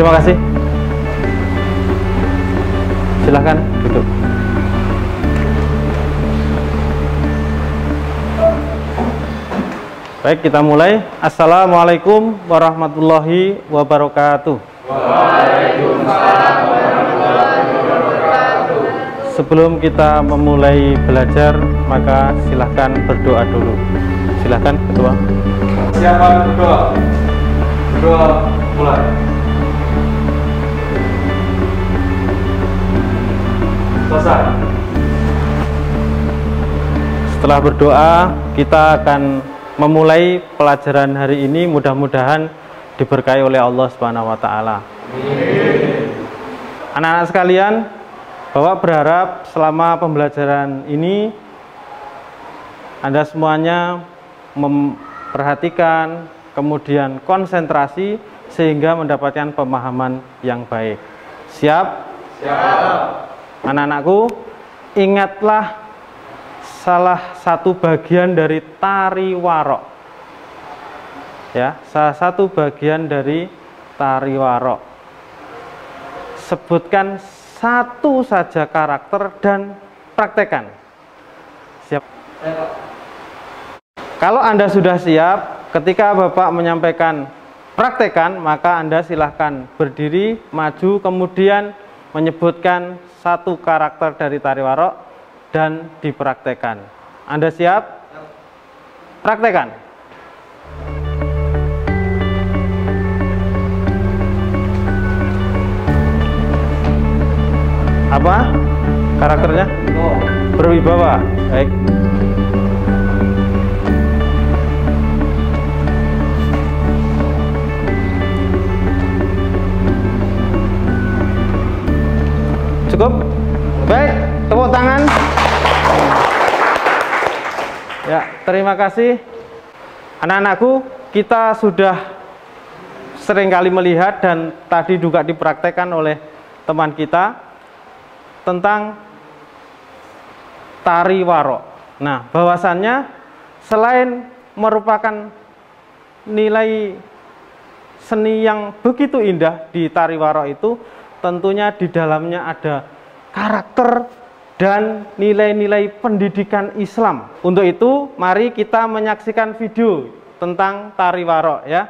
terima kasih. Silahkan duduk. Baik, kita mulai. Assalamualaikum warahmatullahi wabarakatuh. Waalaikumsalam warahmatullahi wabarakatuh. Sebelum kita memulai belajar, maka silahkan berdoa dulu. Silahkan Ketua. Siapa berdoa? Berdoa mulai. Selesai. Setelah berdoa, kita akan memulai pelajaran hari ini. Mudah-mudahan diberkahi oleh Allah Subhanahu wa taala. Anak-anak sekalian, Bapak berharap selama pembelajaran ini Anda semuanya memperhatikan, kemudian konsentrasi sehingga mendapatkan pemahaman yang baik. Siap? Siap. Anak-anakku, ingatlah salah satu bagian dari tari warok. Ya, salah satu bagian dari tari warok. Sebutkan satu saja karakter dan praktekkan. Siap? Kalau Anda sudah siap, ketika Bapak menyampaikan praktekkan, maka Anda silahkan berdiri, maju, kemudian menyebutkan satu karakter dari tari warok dan dipraktekkan. Anda siap? Praktekkan. Apa karakternya? Berwibawa. Baik. Cukup? Baik, tepuk tangan. Ya, terima kasih. Anak-anakku, kita sudah seringkali melihat dan tadi juga dipraktekkan oleh teman kita tentang tari warok. Nah, bahwasannya selain merupakan nilai seni yang begitu indah di tari warok itu, tentunya di dalamnya ada karakter dan nilai-nilai pendidikan Islam. Untuk itu, mari kita menyaksikan video tentang tari warok ya.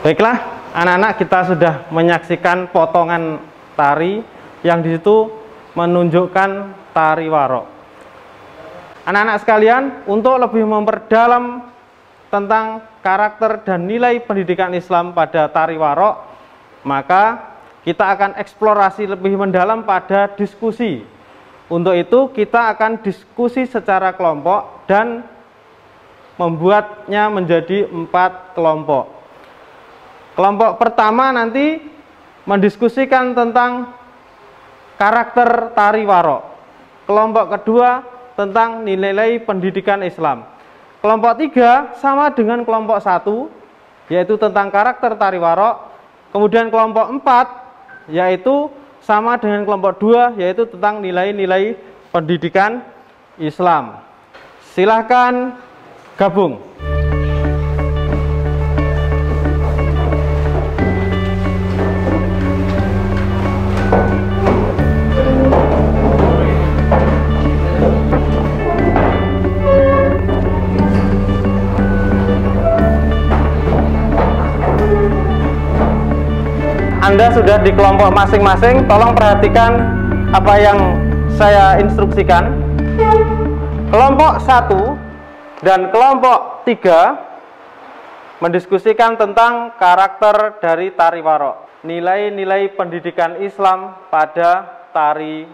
Baiklah, anak-anak, kita sudah menyaksikan potongan tari yang di situ menunjukkan tari warok. Anak-anak sekalian, untuk lebih memperdalam tentang karakter dan nilai pendidikan Islam pada tari warok, maka kita akan eksplorasi lebih mendalam pada diskusi. Untuk itu, kita akan diskusi secara kelompok dan membuatnya menjadi 4 kelompok. Kelompok pertama nanti mendiskusikan tentang karakter tari warok. Kelompok kedua tentang nilai pendidikan Islam. Kelompok 3 sama dengan kelompok 1, yaitu tentang karakter tari warok. Kemudian kelompok 4 yaitu sama dengan kelompok 2, yaitu tentang nilai-nilai pendidikan Islam. Silahkan gabung. Anda sudah di kelompok masing-masing, tolong perhatikan apa yang saya instruksikan. Kelompok 1 dan kelompok 3 mendiskusikan tentang karakter dari tari warok, nilai-nilai pendidikan Islam pada tari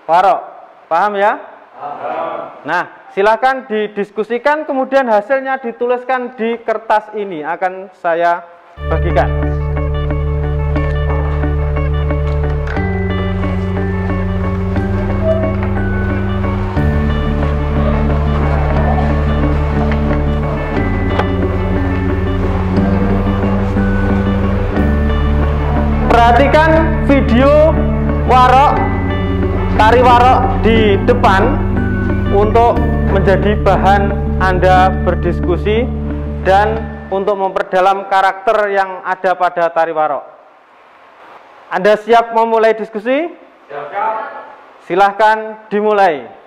warok. Paham ya? Paham. Nah, silakan didiskusikan, kemudian hasilnya dituliskan di kertas ini, akan saya bagikan. warok, tari warok di depan untuk menjadi bahan Anda berdiskusi dan untuk memperdalam karakter yang ada pada tari warok. Anda siap memulai diskusi? Siap. Silahkan dimulai.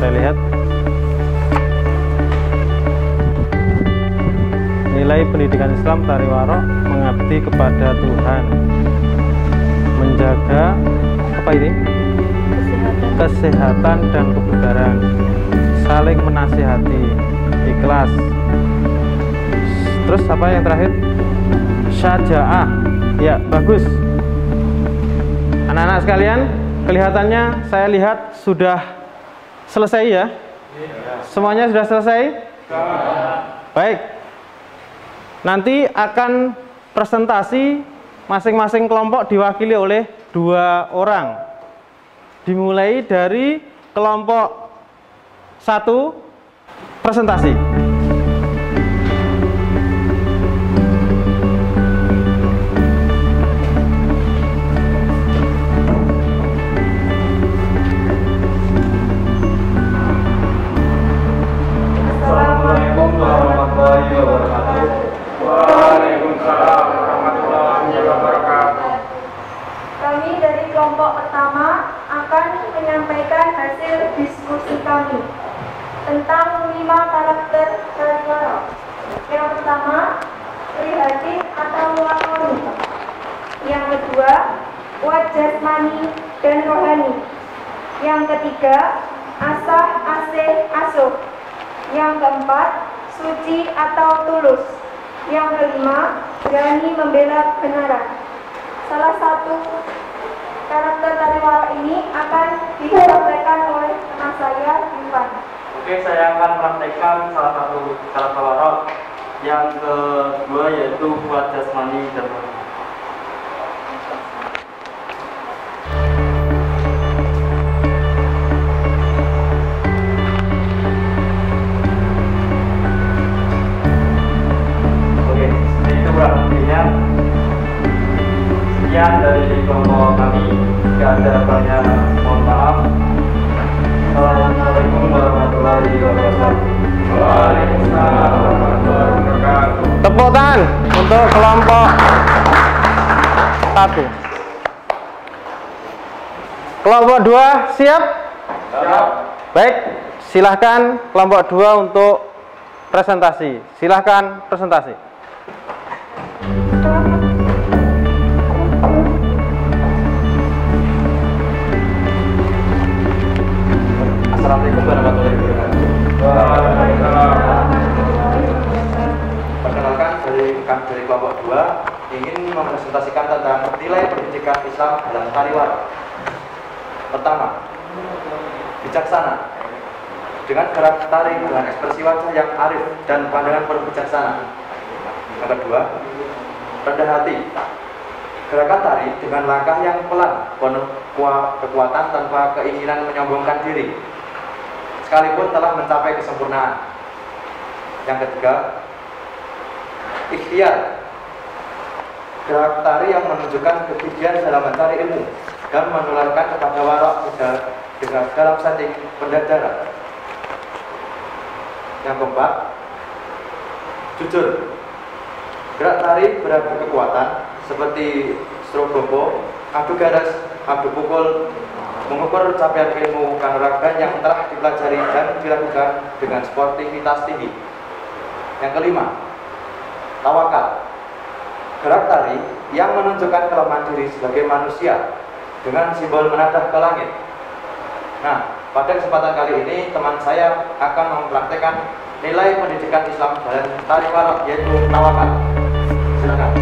Saya lihat nilai pendidikan Islam tari warok mengabdi kepada Tuhan, menjaga apa ini? Kesehatan dan kebugaran, saling menasihati, ikhlas. Terus apa yang terakhir? Syaja'ah. Ya, bagus. Anak-anak sekalian, kelihatannya saya lihat sudah selesai ya? Semuanya sudah selesai? Baik. Nanti akan presentasi masing-masing kelompok diwakili oleh 2 orang. Dimulai dari kelompok 1 presentasi. Assalamualaikum warahmatullahi wabarakatuh. Waalaikumsalam warahmatullahi wabarakatuh. Kami dari kelompok pertama akan menyampaikan hasil diskusi kami tentang 5 karakter tari warok. Yang pertama, prihatin atau lakoni. Yang kedua, kuat jasmani dan rohani. Yang ketiga, asah, asih, asuh. Yang keempat, suci atau tulus. Yang kelima, berani membela kebenaran. Salah satu karakter tari warok ini akan disampaikan oleh teman saya, Ivan. Oke, saya akan praktekkan salah satu karakter warok. Yang kedua yaitu kuat jasmani dan rohani. Oke, itu berartinya sekian dari kelompok kami. Jika ada banyak, mohon maaf. Assalamualaikum warahmatullahi wabarakatuh. Waalaikumsalam warahmatullahi wabarakatuh. Tepuk tangan untuk kelompok 1. Kelompok 2 siap? Siap. Baik, silahkan kelompok 2 untuk presentasi. Silahkan presentasi. Assalamualaikum warahmatullahi wabarakatuh. Waalaikumsalam. Perkenalkan, kami dari kelompok 2 ingin mempresentasikan tentang nilai pendidikan Islam dalam tari warok. Pertama, bijaksana. Dengan gerak tari dengan ekspresi wajah yang arif dan pandangan penuh bijaksana. Yang kedua, rendah hati. Gerakan tari dengan langkah yang pelan, penuh kekuatan tanpa keinginan menyombongkan diri, sekalipun telah mencapai kesempurnaan. Yang ketiga, ikhtiar. Gerak tari yang menunjukkan kegigihan dalam mencari ilmu dan menularkan kepada warok dengan dalam setting pendadaran. Yang keempat, jujur. Gerak tari beradu kekuatan seperti strogopo, adu garis, adu pukul, mengukur capaian ilmu kanuragan yang telah dipelajari dan dilakukan dengan sportivitas tinggi. Yang kelima, tawakal. Gerak tari yang menunjukkan kelemahan diri sebagai manusia dengan simbol menadah ke langit. Nah, pada kesempatan kali ini teman saya akan mempraktekkan nilai pendidikan Islam dalam tari warok, yaitu tawakal. Silakan.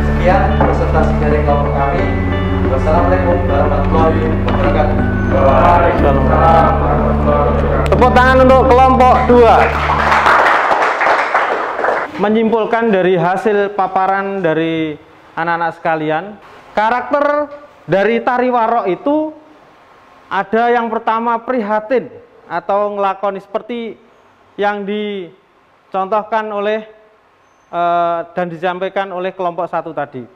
Sekian presentasi dari kelompok kami. Wassalamualaikum warahmatullahi wabarakatuh. Waalaikumsalam warahmatullahi wabarakatuh. Tepuk tangan untuk kelompok 2. Menyimpulkan dari hasil paparan dari anak-anak sekalian, karakter dari tari warok itu ada yang pertama prihatin atau ngelakoni seperti yang dicontohkan oleh dan disampaikan oleh kelompok 1 tadi.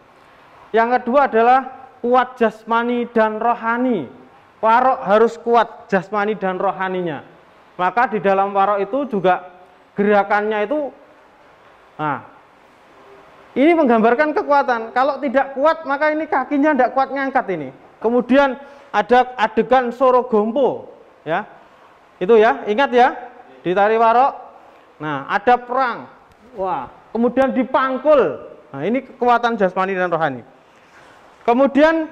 Yang kedua adalah kuat jasmani dan rohani. Warok harus kuat jasmani dan rohaninya. Maka di dalam warok itu juga gerakannya itu, nah, ini menggambarkan kekuatan. Kalau tidak kuat maka ini kakinya tidak kuat ngangkat ini. Kemudian ada adegan sorogompo, ya, itu ya, ingat ya, di tari warok. Nah, ada perang, wah, kemudian dipangkul. Nah, ini kekuatan jasmani dan rohani. Kemudian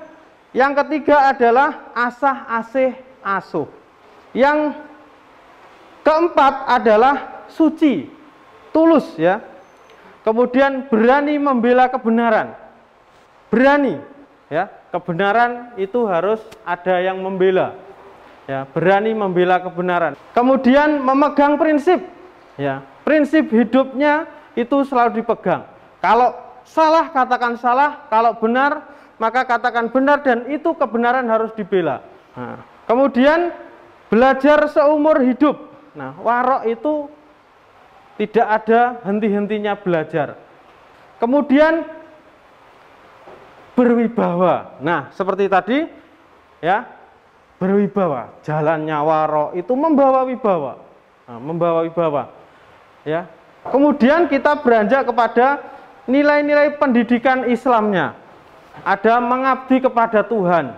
yang ketiga adalah asah asih asuh. Yang keempat adalah suci, tulus ya. Kemudian berani membela kebenaran. Berani ya, kebenaran itu harus ada yang membela. Ya, berani membela kebenaran. Kemudian memegang prinsip. Ya, prinsip hidupnya itu selalu dipegang. Kalau salah katakan salah, kalau benar maka katakan benar, dan itu kebenaran harus dibela. Nah, kemudian belajar seumur hidup. Nah, warok itu tidak ada henti-hentinya belajar. Kemudian berwibawa. Nah, seperti tadi ya, berwibawa. Jalannya warok itu membawa wibawa. Nah, membawa wibawa. Ya. Kemudian kita beranjak kepada nilai-nilai pendidikan Islamnya. Ada mengabdi kepada Tuhan.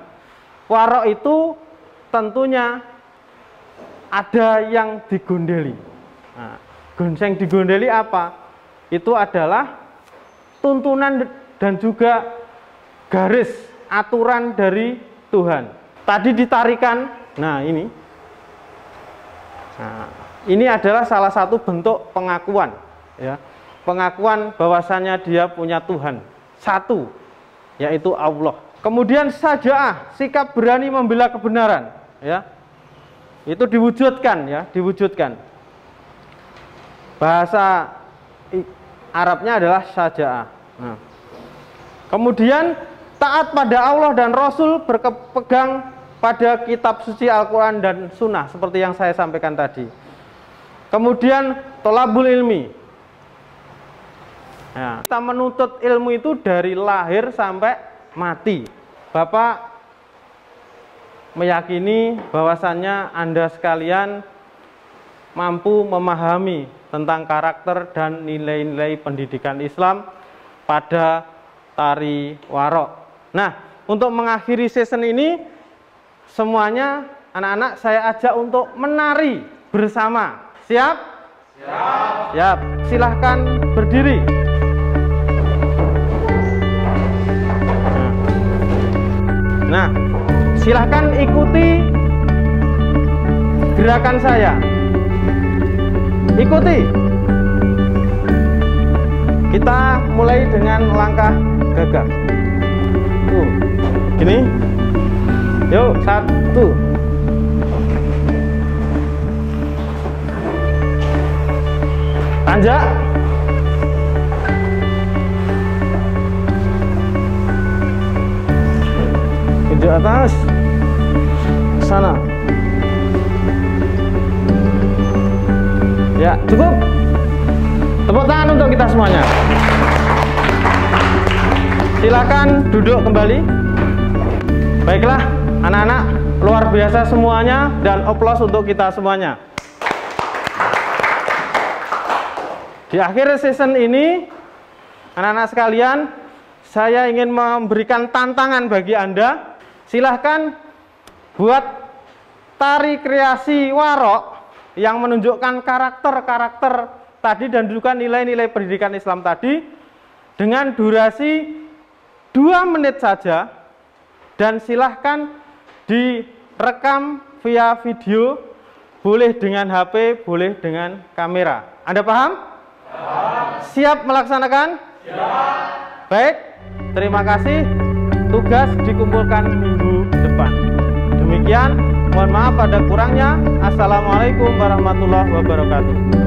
Warok itu tentunya ada yang digondeli. Nah, yang digondeli apa? Itu adalah tuntunan dan juga garis aturan dari Tuhan. Tadi ditarikan, nah ini. Nah, ini adalah salah satu bentuk pengakuan, ya. Pengakuan bahwasannya dia punya Tuhan satu, yaitu Allah. Kemudian sajaah, sikap berani membela kebenaran, ya. Itu diwujudkan, ya, diwujudkan. Bahasa Arabnya adalah sajaah. Nah. Kemudian taat pada Allah dan Rasul, berpegang pada kitab suci Al-Quran dan Sunnah, seperti yang saya sampaikan tadi. Kemudian tolabul ilmi. Ya, kita menuntut ilmu itu dari lahir sampai mati. Bapak meyakini bahwasannya Anda sekalian mampu memahami tentang karakter dan nilai-nilai pendidikan Islam pada tari warok. Nah, untuk mengakhiri season ini, semuanya anak-anak saya ajak untuk menari bersama. Siap? Siap. Siap. Silahkan berdiri. Nah, silahkan ikuti gerakan saya. Ikuti. Kita mulai dengan langkah gagah. Tuh, gini. Yuk, 1. Tanjak. Ke atas. Sana. Ya, cukup. Tepuk tangan untuk kita semuanya. Silakan duduk kembali. Baiklah, anak-anak, luar biasa semuanya, dan aplaus untuk kita semuanya. Di akhir season ini, anak-anak sekalian, saya ingin memberikan tantangan bagi Anda. Silahkan buat tari kreasi warok yang menunjukkan karakter-karakter tadi dan juga nilai-nilai pendidikan Islam tadi dengan durasi 2 menit saja, dan silahkan direkam via video, boleh dengan HP, boleh dengan kamera. Anda paham? Siap melaksanakan? Siap. Baik, terima kasih. Tugas dikumpulkan minggu depan. Demikian, mohon maaf pada kurangnya. Assalamualaikum warahmatullahi wabarakatuh.